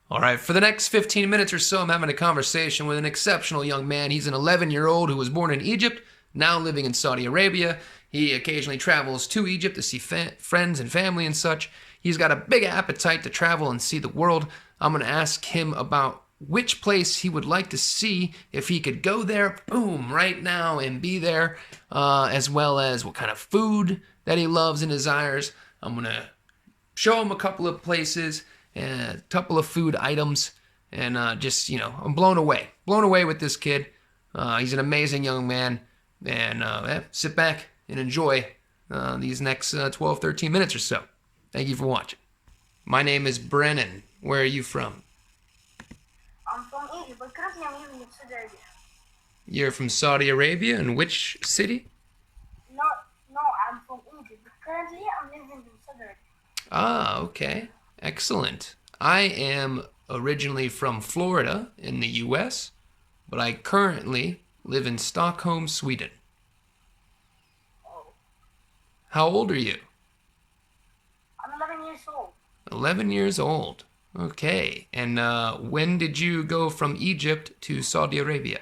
All right, for the next 15 minutes or so, I'm having a conversation with an exceptional young man. He's an 11-year-old who was born in Egypt, now living in Saudi Arabia. He occasionally travels to Egypt to see friends and family and such. He's got a big appetite to travel and see the world. I'm going to ask him about which place he would like to see if he could go there, boom, right now and be there, as well as what kind of food that he loves and desires. I'm going to show him a couple of places and a couple of food items, and I'm blown away with this kid. He's an amazing young man, and sit back and enjoy these next 12, 13 minutes or so. Thank you for watching. My name is Brennan. Where are you from? I'm from Egypt, but currently I'm living in Saudi Arabia. You're from Saudi Arabia, and which city? No, I'm from Egypt, but currently I'm living in Saudi Arabia. Ah, okay. Excellent. I am originally from Florida in the US, but I currently live in Stockholm, Sweden. Oh, How old are you? I'm 11 years old. 11 years old. Okay. And when did you go from Egypt to Saudi Arabia?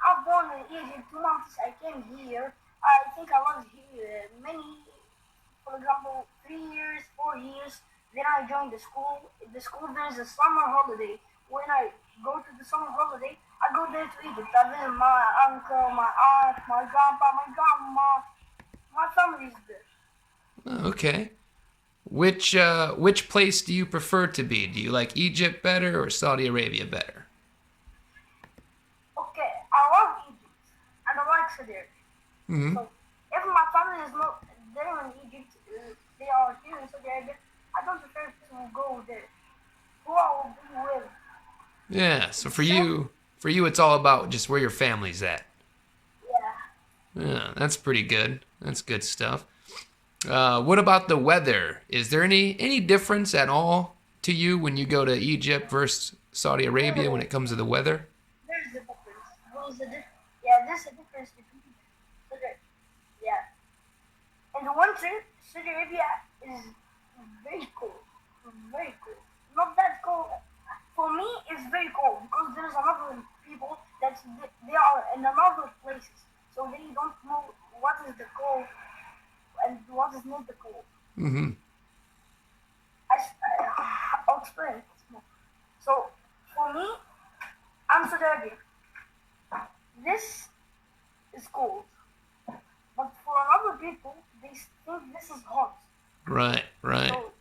I was born in Egypt. 2 months I came here. I think I was here for example, 3 years, 4 years. Then I joined the school. The school there is a summer holiday. When I go to the summer holiday, I go there to Egypt. I visit my uncle, my aunt, my grandpa, my grandma. My family is there. Oh, okay. Which place do you prefer to be? Do you like Egypt better or Saudi Arabia better? Okay, I love Egypt and I like Saudi Arabia. Hmm. So if my family is not there in Egypt, they are here in Saudi Arabia, I don't prefer to go there. Who I will be with? Yeah. So for So, you, it's all about just where your family's at. yeah. Yeah, that's pretty good. That's good stuff. What about the weather? Is there any difference at all to you when you go to Egypt versus Saudi Arabia when it comes to the weather? There's a difference. Yeah, there's a difference between Saudi. Yeah. In the winter, Saudi Arabia is very cold. Very cold. Not that cold. For me, it's very cold because there's another people that they are in another places, so they don't know what is the cold and what is not the cold. Mm-hmm. I'll explain it more. So for me, I'm Saudi Arabia. This is cold, but for other people, they think this is hot. Right, right. So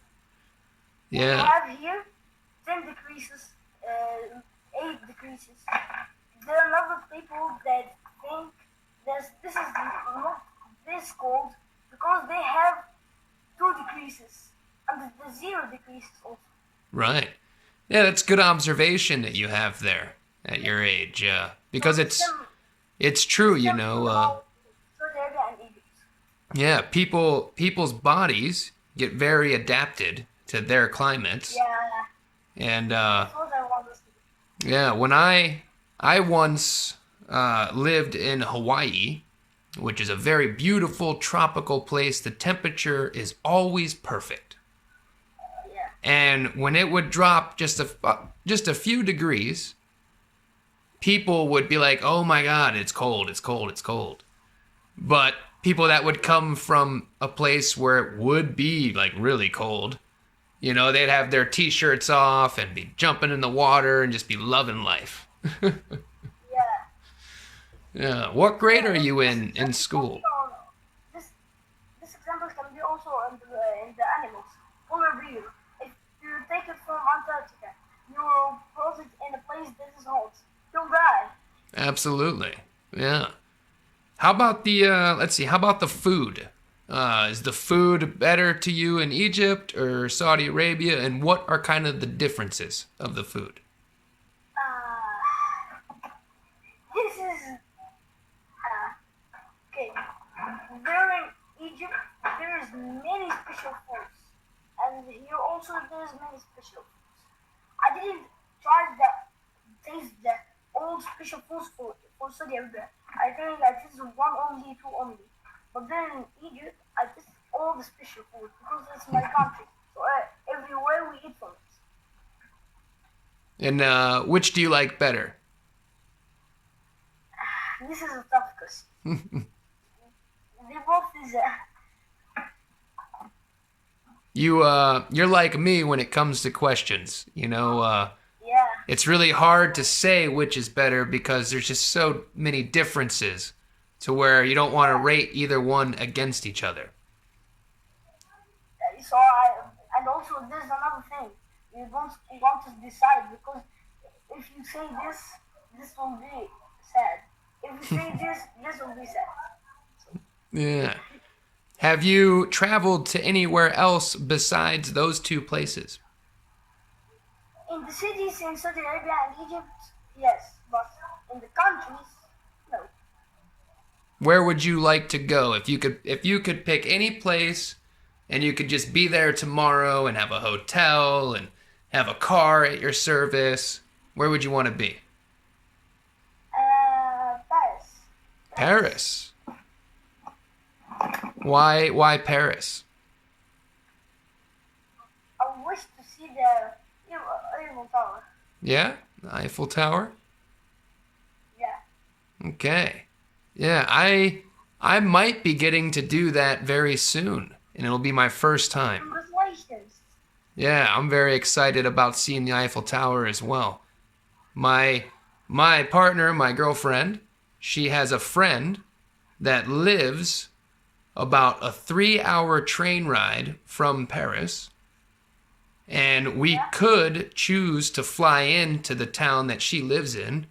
we Yeah, have here 10 decreases, 8 decreases. There are other people that think this is not this cold because they have 2 decreases and the 0 decreases also. right. Yeah, that's good observation that you have there at your age. So Because it's true, the same thing about Saudi Arabia and Egypt. yeah, people's bodies get very adapted to their climates, Yeah, and that's what I want to say. yeah, when I once lived in Hawaii, which is a very beautiful tropical place. The temperature is always perfect. Yeah, And when it would drop just a few degrees, people would be like, "Oh my god, it's cold, it's cold, it's cold." But people that would come from a place where it would be like really cold, they'd have their t-shirts off and be jumping in the water and just be loving life. yeah. Yeah. What grade are you This in example can school? be on this this example can be also in the animals. Polar bear. If you take it from Antarctica, you put it in a place that is hot. You'll die. Absolutely. Yeah. How about let's see, how about the food? Is the food better to you in Egypt or Saudi Arabia? And what are kind of the differences of the food? This is okay. There in Egypt, there is many special foods, and here also there is many special foods. I didn't try taste the all special foods for Saudi Arabia. I think I tasted one only, two only. But then in Egypt, I taste all the special food because it's my country. So everywhere we eat from it. And which do you like better? This is a tough question. They both is You're like me when it comes to questions. yeah. It's really hard to say which is better because there's just so many differences to where you don't want to rate either one against each other. So and also there's another thing. You don't want to decide because if you say this will be sad. If you say this will be sad. Yeah. Have you traveled to anywhere else besides those two places? In the cities in Saudi Arabia and Egypt, yes, but in the countries, no. Where would you like to go if you could pick any place and you could just be there tomorrow and have a hotel and have a car at your service? Where would you want to be? Paris. Paris. Why Paris? I wish to see the Eiffel Tower. Yeah, the Eiffel Tower. Yeah. Okay. Yeah, I might be getting to do that very soon, and it'll be my first time. Congratulations. Yeah, I'm very excited about seeing the Eiffel Tower as well. My partner, my girlfriend, she has a friend that lives about a 3-hour train ride from Paris. And we could choose to fly into the town that she lives in,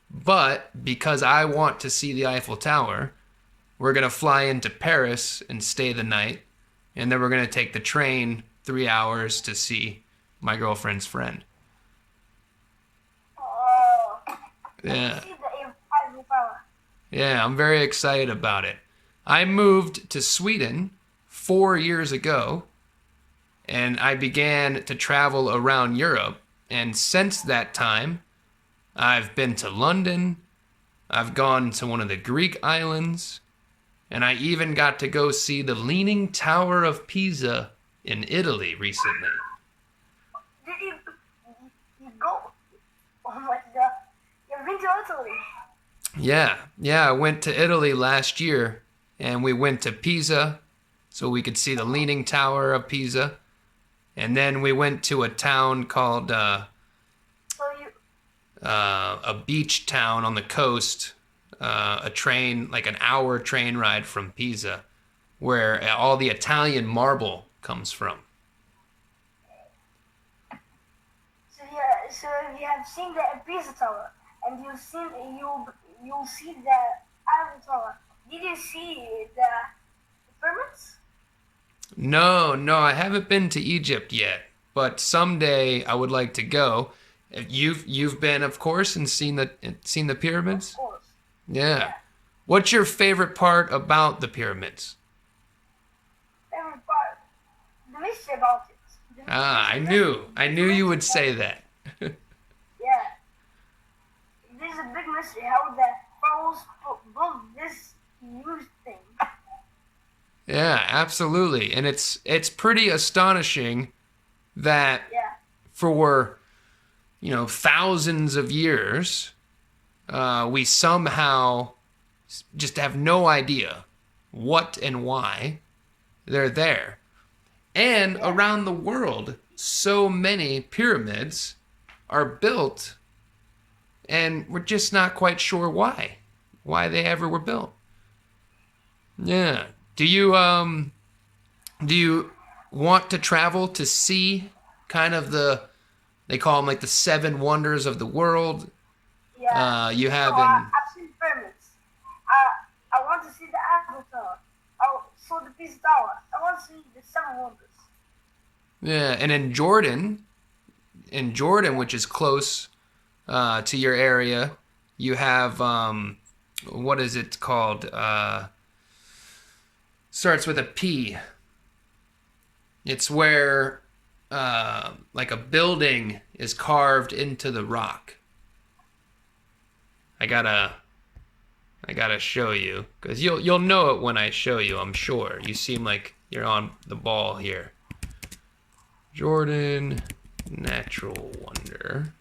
but because I want to see the Eiffel Tower, we're going to fly into Paris and stay the night, and then we're going to take the train 3 hours to see my girlfriend's friend. Oh. Yeah. See the Eiffel Tower. Yeah, I'm very excited about it. I moved to Sweden 4 years ago, and I began to travel around Europe. And since that time, I've been to London, I've gone to one of the Greek islands, and I even got to go see the Leaning Tower of Pisa in Italy recently. Did you go? Oh my god. You've been to Italy. Yeah, I went to Italy last year, and we went to Pisa so we could see the Leaning Tower of Pisa. And then we went to a town called a beach town on the coast, like an hour train ride from Pisa, where all the Italian marble comes from. So you have seen the Pisa Tower, and you'll see the Eiffel Tower. Did you see the pyramids? No, I haven't been to Egypt yet, but someday I would like to go. You've been, of course, and seen the pyramids? Of course. Yeah. What's your favorite part about the pyramids? Favorite part? The mystery about it. I knew you would say that. Yeah. There's a big mystery how the pharaohs built this huge thing. Yeah, absolutely. And it's pretty astonishing that for, thousands of years, we somehow just have no idea what and why they're there. And around the world, so many pyramids are built, and we're just not quite sure why they ever were built. Yeah. Do you want to travel to see kind of they call them like the 7 wonders of the world? Yeah. You have I've seen pyramids. I want to see the Eiffel Tower. I saw the Pisa Tower. I want to see the 7 wonders. Yeah, and in Jordan, which is close to your area, you have what is it called? Starts with a P. It's where like a building is carved into the rock. I gotta show you, because you'll know it when I show you, I'm sure. You seem like you're on the ball here. Jordan Natural Wonder.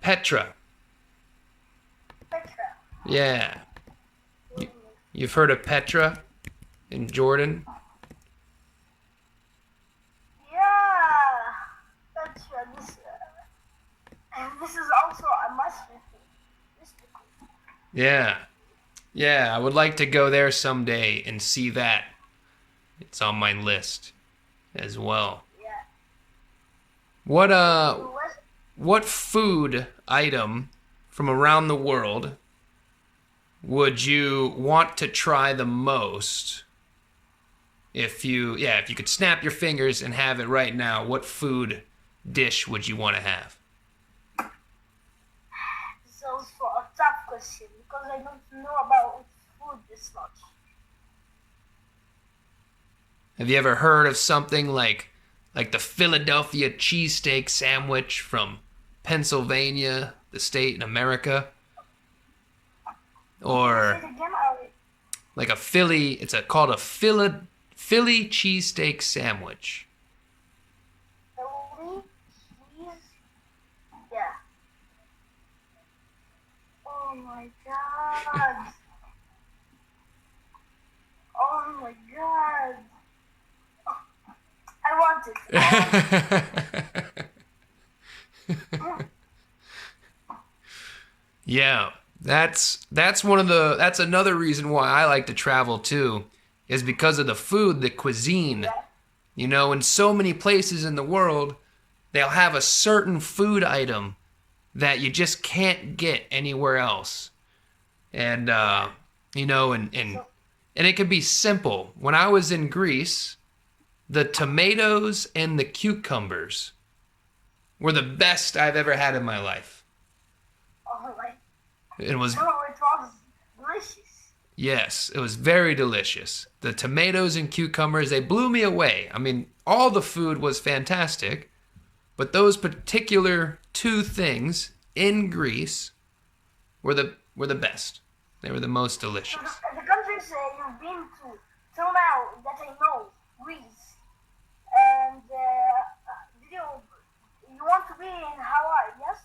Petra. Petra. Yeah. You've heard of Petra in Jordan? Yeah. Petra. This is also a mystery. Yeah. Yeah, I would like to go there someday and see that. It's on my list as well. Yeah. What food item from around the world would you want to try the most? If you could snap your fingers and have it right now, what food dish would you want to have? It's also a tough question because I don't know about food this much. Have you ever heard of something like the Philadelphia cheesesteak sandwich from Pennsylvania, the state in America? Or like a Philly, called a Philly cheesesteak sandwich. Philly cheese? Yeah. Oh my god. Oh my god. Oh, I want it. Yeah, that's another reason why I like to travel too, is because of the food, the cuisine. Yeah. You know, in so many places in the world, they'll have a certain food item that you just can't get anywhere else. And you know, and it could be simple. When I was in Greece, the tomatoes and the cucumbers were the best I've ever had in my life. Oh my. It was No, it was delicious. Yes, it was very delicious. The tomatoes and cucumbers, they blew me away. I mean, all the food was fantastic, but those particular two things in Greece were the best. They were the most delicious. So the countries you've been to till now that I know, Greece, and you want to be in Hawaii, yes?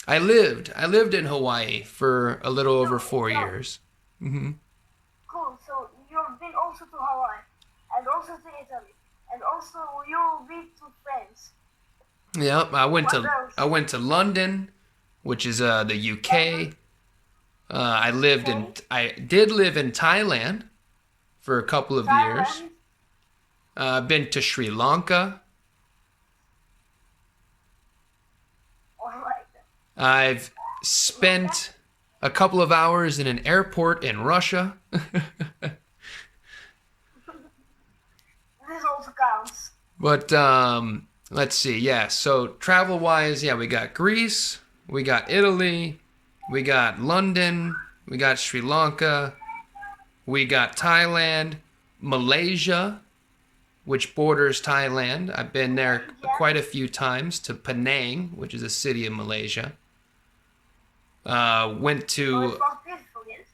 I lived in Hawaii for a little over 4 years. Mm-hmm. Cool. So you've been also to Hawaii, and also to Italy, and also you'll be to France. Yep, I went to London, which is the UK. I did live in Thailand for a couple of years. I've been to Sri Lanka. Alright. I've spent a couple of hours in an airport in Russia. This also counts. But let's see. Yeah, so travel-wise, yeah, we got Greece, we got Italy, we got London, we got Sri Lanka, we got Thailand, Malaysia, which borders Thailand. I've been there quite a few times, to Penang, which is a city in Malaysia. Went to... It was beautiful, yes?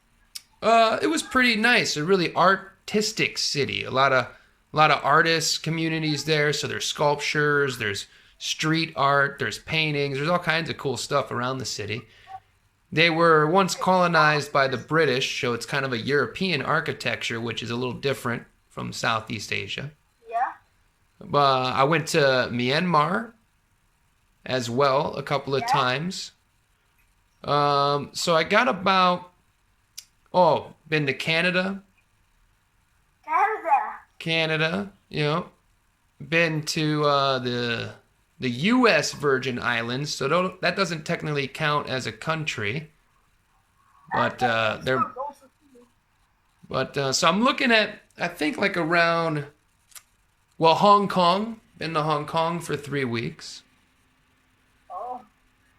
It was pretty nice. A really artistic city. A lot of artist communities there. So there's sculptures, there's street art, there's paintings, there's all kinds of cool stuff around the city. They were once colonized by the British, so it's kind of a European architecture, which is a little different from Southeast Asia. Yeah. I went to Myanmar as well a couple of times. So I got been to Canada. Canada, you know. Been to the U.S. Virgin Islands, so that doesn't technically count as a country. But so I'm looking at, I think, like around, well, Hong Kong. Been to Hong Kong for 3 weeks. Oh.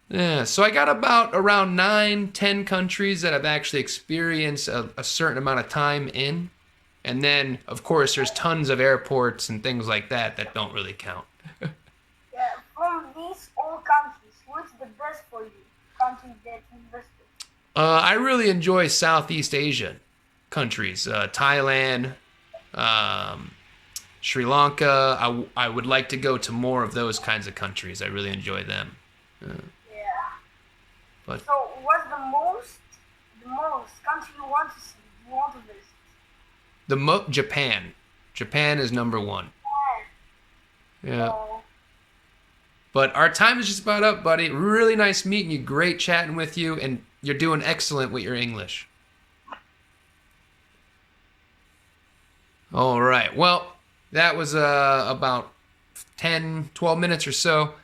Yeah, so I got around 9-10 countries that I've actually experienced a certain amount of time in. And then, of course, there's tons of airports and things like that don't really count. Yeah, from these all countries, what's the best for you? Country that you visited? I really enjoy Southeast Asian countries. Thailand, Sri Lanka. I would like to go to more of those kinds of countries. I really enjoy them. Yeah. But So, what's the most country you want to see? You want to visit? Japan. Japan is number one. Yeah. Oh, But our time is just about up, buddy. Really nice meeting you. Great chatting with you, and you're doing excellent with your English. All right. Well, that was about 10, 12 minutes or so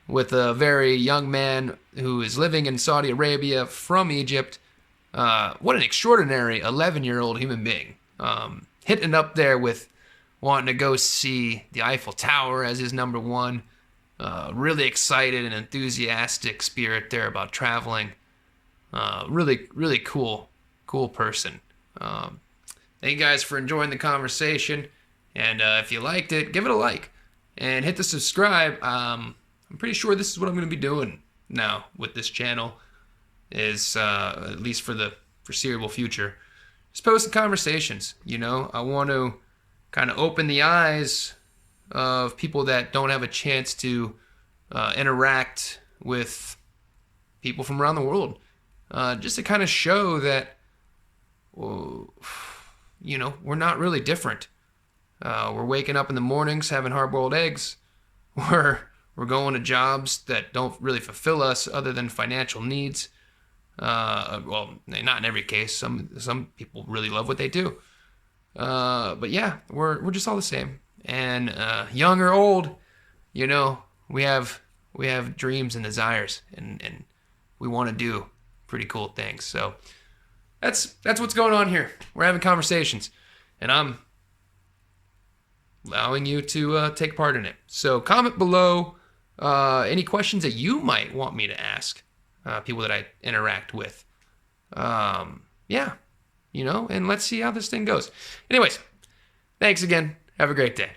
with a very young man who is living in Saudi Arabia from Egypt. What an extraordinary 11-year-old human being. Hitting up there with wanting to go see the Eiffel Tower as his number one. Really excited and enthusiastic spirit there about traveling. Really cool person. Thank you guys for enjoying the conversation. And if you liked it, give it a like. And hit the subscribe. I'm pretty sure this is what I'm going to be doing now with this channel. Is at least for the foreseeable future. Just posting conversations. I want to kind of open the eyes of people that don't have a chance to interact with people from around the world. Just to kind of show that, we're not really different. We're waking up in the mornings having hard-boiled eggs. We're going to jobs that don't really fulfill us other than financial needs. Well, not in every case. Some people really love what they do. But yeah, we're just all the same. And young or old, we have dreams and desires, and we want to do pretty cool things. So that's what's going on here. We're having conversations, and I'm allowing you to take part in it. So comment below any questions that you might want me to ask people that I interact with. And let's see how this thing goes. Anyways, thanks again. Have a great day.